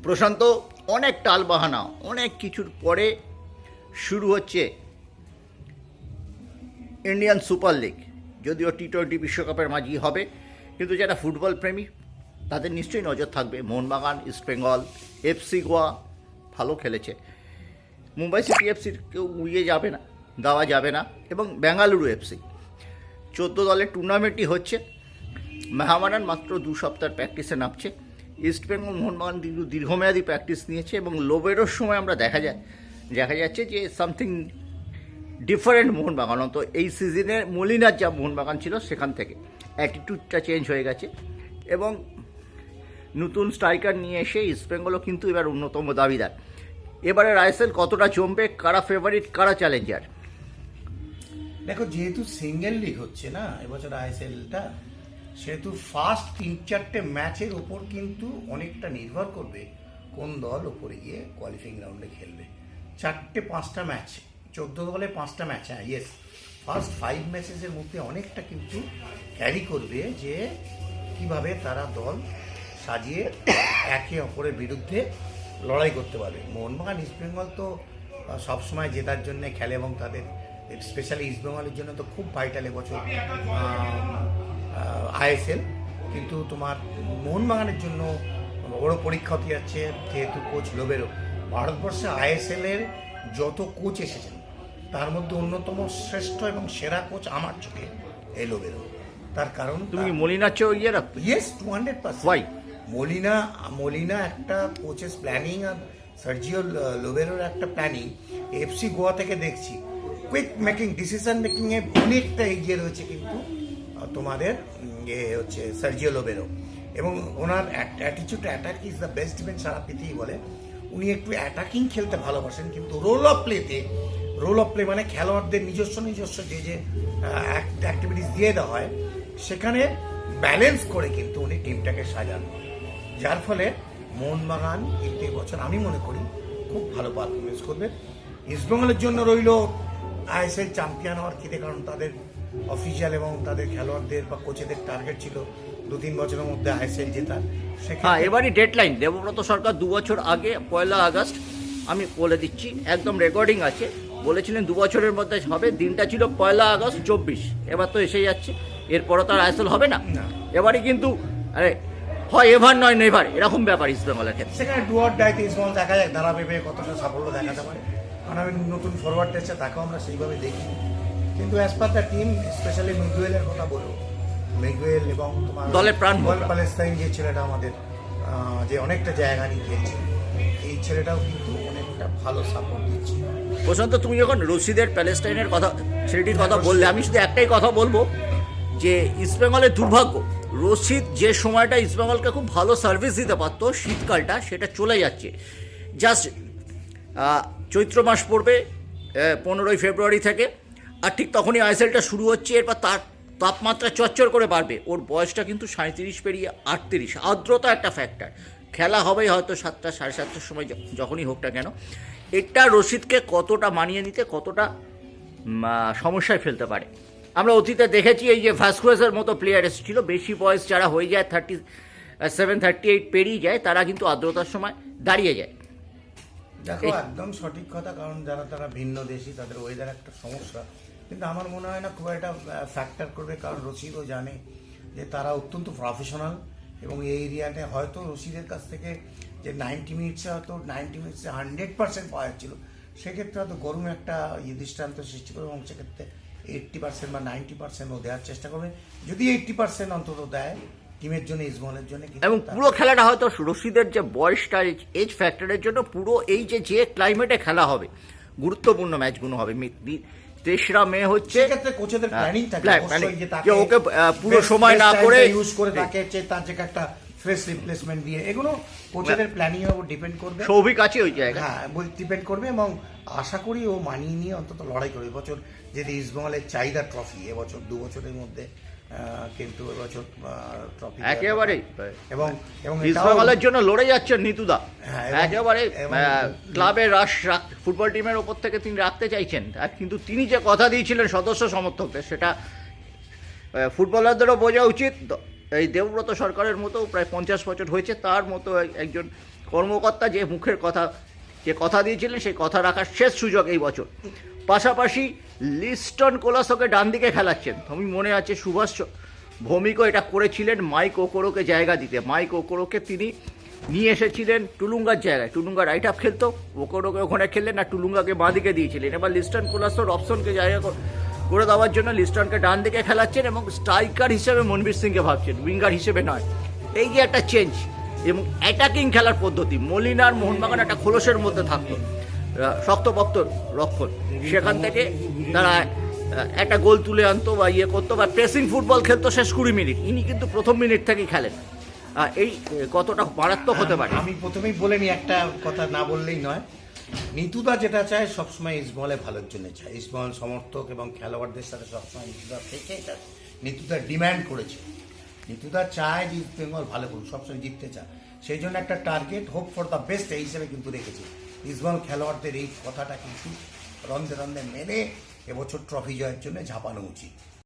প্রশান্ত, অনেক টালবাহানা, অনেক কিছুর পরে শুরু হচ্ছে ইন্ডিয়ান সুপার লিগ। যদিও টি-20 বিশ্বকাপের মাঝেই হবে, কিন্তু যারা ফুটবল প্রেমী তাদের নিশ্চয়ই নজর থাকবে। মোহনবাগান, ইস্টবেঙ্গল, এফসি গোয়া ভালো খেলেছে। মুম্বাই সিটি এফসির কেউ উড়িয়ে যাবে না, দেওয়া যাবে না। এবং বেঙ্গালুরু এফসি 14 দলের টুর্নামেন্টই হচ্ছে। মেহামারান মাত্র 2 সপ্তাহের প্র্যাকটিসে নামছে। ইস্টবেঙ্গল, মোহনবাগান দীর্ঘমেয়াদী প্র্যাকটিস নিয়েছে এবং লোবেরোর সময় আমরা দেখা যাচ্ছে যে সামথিং ডিফারেন্ট মোহনবাগান। তো এই সিজনে মলিনার যা মোহনবাগান ছিল সেখান থেকে অ্যাটিটিউডটা চেঞ্জ হয়ে গেছে এবং নতুন স্ট্রাইকার নিয়ে এসে ইস্টবেঙ্গলও কিন্তু এবার অন্যতম দাবিদার। এবারের আইএসএল কতটা জমবে, কারা ফেভারিট, কারা চ্যালেঞ্জার? দেখো, যেহেতু সিঙ্গেল লিগ হচ্ছে না এবছর আইএসএলটা, সেহেতু ফার্স্ট 3-4টে ম্যাচের ওপর কিন্তু অনেকটা নির্ভর করবে কোন দল ওপরে গিয়ে কোয়ালিফাইং রাউন্ডে খেলবে। 4-5টা ম্যাচ, 14 দলে 5টা ম্যাচ, হ্যাঁ ইয়েস, ফার্স্ট 5 ম্যাচেসের মধ্যে অনেকটা কিন্তু ক্যারি করবে যে কিভাবে তারা দল সাজিয়ে একে অপরের বিরুদ্ধে লড়াই করতে পারবে। মোহনবাগান, ইস্টবেঙ্গল তো সবসময় জেতার জন্য খেলে এবং তাদের স্পেশালি ইস্টবেঙ্গলের জন্য তো খুব ভাইটাল এবছর আইএসএল। কিন্তু তোমার মোহনবাগানের জন্য বড় পরীক্ষা হতে যাচ্ছে, যেহেতু কোচ লোবেরো। ভারতবর্ষে আইএসএলের যত কোচ এসেছেন তার মধ্যে অন্যতম শ্রেষ্ঠ এবং সেরা কোচ আমার চোখে এই লোবেরো। তার কারণ তুমি মলিনার চেয়েও ইয়ে রাখবে? ইয়েস, 200%। ওয়াই? মলিনা একটা কোচেস প্ল্যানিং আর সার্জিও লোবেরোর একটা প্ল্যানিং এফসি গোয়া থেকে দেখছি। কুইক মেকিং, ডিসিশন মেকিংয়ে অনেকটা এগিয়ে রয়েছে কিন্তু তোমাদের হচ্ছে সার্জিও লোবেরো। এবং ওনার অ্যাটিচিউড, attack is the best defence সারা পৃথিবী বলে। উনি একটু অ্যাটাকিং খেলতে ভালোবাসেন, কিন্তু রোল অফ প্লে মানে খেলোয়াড়দের নিজস্ব যে অ্যাক্টিভিটিস দিয়ে দেওয়া হয় সেখানে ব্যালেন্স করে কিন্তু উনি টিমটাকে সাজান, যার ফলে মোহনবাগান কিন্তু এবছর আমি মনে করি খুব ভালো পারফরমেন্স করবে। ইস্টবেঙ্গলের জন্য রইল আইএসএল চ্যাম্পিয়ন হওয়ার খিদে, কারণ তাদের অফিসিয়াল এবং তাদের খেলোয়াড়দের বা কোচেদের টার্গেট ছিল 2-3 বছরের মধ্যে আইএসএল জেতার। হ্যাঁ, এবারই ডেডলাইন। দেবব্রত সরকার 2 বছর আগে 1 আগস্ট, আমি বলে দিচ্ছি, একদম রেকর্ডিং আছে, বলেছিলেন 2 বছরের মধ্যে হবে। দিনটা ছিল 1 আগস্ট 24। এবার তো এসে যাচ্ছে, এরপরও তো আর আইএসএল হবে না। এবারই কিন্তু হয় এভার নয় নেভার, এরকম ব্যাপার ইস্টবেঙ্গলের ক্ষেত্রে। সেখানে ডু অর ডাইতে ইস্টবেঙ্গল দেখা যাক দাঁড়াবে কতটা সাফল্য দেখাতে পারে। কারণ আমি নতুন ফরওয়ার্ড এসেছে, তাকেও আমরা সেইভাবে দেখি। কিন্তু as per the team, specially মিগুয়েলের কথা বলবো, মিগুয়েল এবং তোমার দলের প্রাণ প্যালেস্টাইন যে ছেলেটা আমাদের যে অনেকটা জায়গা নিয়ে খেলছে, এই ছেলেটাও কিন্তু অনেকটা ভালো সাপোর্ট দিচ্ছে। প্রশান্ত, তুমি যখন রশিদের প্যালেস্টাইনের কথা, ছেলেটির কথা বললে, আমি শুধু একটাই কথা বলবো যে ইস্টবেঙ্গলের দুর্ভাগ্য, রশিদ যে সময়টা ইস্টবেঙ্গলকে খুব ভালো সার্ভিস দিতে পারতো শীতকালটা, সেটা চলে যাচ্ছে। জাস্ট চৈত্র মাস পড়বে 15ই ফেব্রুয়ারি থেকে, আর ঠিক তখনই আইএসএলটা শুরু হচ্ছে। এরপর তার তাপমাত্রা চচ্চর করে বাড়বে। ওর বয়সটা কিন্তু 37 পেরিয়ে 38। আর্দ্রতা একটা ফ্যাক্টর। খেলা হবেই হয়তো 7টা, 7:30টার সময়, যখনই হোক না কেন। এটা রশিদকে কতটা মানিয়ে নিতে, কতটা সমস্যায় ফেলতে পারে। আমরা অতীতে দেখেছি, এই যে ভাস্কুয়েজের মতো প্লেয়ার এসেছিল, বেশি বয়স যারা হয়ে যায় 37, 38 পেরিয়ে যায়, তারা কিন্তু আর্দ্রতার সময় দাঁড়িয়ে যায়। দেখো, একদম সঠিক কথা, কারণ যারা তারা ভিন্ন দেশি, তাদের ওয়েদার একটা সমস্যা। কিন্তু আমার মনে হয় না খুব একটা ফ্যাক্টর করবে, কারণ রশিদও জানে যে তারা অত্যন্ত প্রফেশনাল এবং এই এরিয়াতে হয়তো রশিদের কাছ থেকে যে 90 মিনিটসে হয়তো 100% পাওয়া যাচ্ছিল, সেক্ষেত্রে হয়তো গরমে একটা দৃষ্টান্ত সৃষ্টি করবে এবং সেক্ষেত্রে 80% বা 90% ও দেওয়ার চেষ্টা করবে। যদি 80% অন্তত দেয় টিমের জন্য, ইস্টবেঙ্গলের জন্য। এবং পুরো খেলাটা হয়তো রশিদের যে বয়সটা, এজ ফ্যাক্টরের জন্য পুরো এই যে ক্লাইমেটে খেলা হবে, গুরুত্বপূর্ণ ম্যাচগুলো হবে। 3রা মে হচ্ছে, সেক্ষেত্রে কোচেদের প্ল্যানিং থাকে যে ওকে পুরো সময় না করে ইউজ করে তাকে তার যে একটা ফ্রেশ রিপ্লেসমেন্ট দিয়ে, এগুলো কোচেদের প্ল্যানিং এর উপর ডিপেন্ড করবে। সৌভিক আছে ওই জায়গায়, হ্যাঁ, ডিপেন্ড করবে এবং আশা করি ও মানিয়ে নিয়ে অন্তত লড়াই করবে। এবছর যদি ইস্টবেঙ্গলের চাহিদা ট্রফি, এবছর 2 বছরের মধ্যে কিন্তু এবছর ট্রফি একেবারে, এবং ইস্টবেঙ্গলের জন্য লড়ে যাচ্ছেন নিতুদা। একেবারে ক্লাবের ফুটবল টিমের ওপর থেকে তিনি রাখতে চাইছেন, কিন্তু তিনি যে কথা দিয়েছিলেন সদস্য সমর্থকদের, সেটা ফুটবলারদেরও বোঝা উচিত এই দেবব্রত সরকারের মতো প্রায় 50 বছর হয়েছে, তার মতো একজন কর্মকর্তা যে মুখের কথা, যে কথা দিয়েছিলেন সেই কথা রাখার শেষ সুযোগ এই বছর। পাশাপাশি লিস্টন কোলাসোকে ডান দিকে খেলাচ্ছেন। আমি মনে আছে সুভাষ ভৌমিকও এটা করেছিলেন মাইক ওকোরোকে জায়গা দিতে। মাইক ওকোরোকে তিনি নিয়ে এসেছিলেন টুলুঙ্গার জায়গায়, টুলুঙ্গা রাইট আপ খেলতো, ওকোরোকে ওখানে খেললেন আর টুলুঙ্গাকে বাঁ দিকে দিয়েছিলেন। এবার লিস্টন কোলাসোর অপশনকে জায়গা করে দেওয়ার জন্য লিস্টনকে ডান দিকে খেলাচ্ছেন এবং স্ট্রাইকার হিসেবে মনবীর সিংকে ভাবছেন, উইঙ্গার হিসেবে নয়। এই যে একটা চেঞ্জ এবং অ্যাটাকিং খেলার পদ্ধতি, মলিনার মোহনবাগান একটা খোলসের মধ্যে থাকতো, শক্তপোক্ত রক্ষণ, সেখান থেকে তারা একটা গোল তুলে আনতো বা ইয়ে করতো বা প্রেসিং ফুটবল খেলতো শেষ 20 মিনিট। ইনি কিন্তু প্রথম মিনিট থেকেই খেলেন। এই কতটা মারাত্মক হতে পারে। আমি প্রথমেই বলে নি, একটা কথা না বললেই নয়। নিতুদা যেটা চায় সবসময় ইস্টবেঙ্গলে ভালোর জন্য চায়, ইস্টবেঙ্গল সমর্থক এবং খেলোয়াড়দের সাথে সবসময় নিতুদা থেকে এটা নিতুদা ডিম্যান্ড করেছে। নিতুদা চায় যে ইস্টবেঙ্গল ভালো করুক, সবসময় জিততে চায়, সেই জন্য একটা target hope for the best এই হিসেবে কিন্তু রেখেছে। ইস্টবেঙ্গল খেলোয়াড়দের এই কথাটা কিন্তু রন্ধে রন্ধে মেনে এবছর ট্রফি জয়ের জন্য ঝাঁপানো উচিত।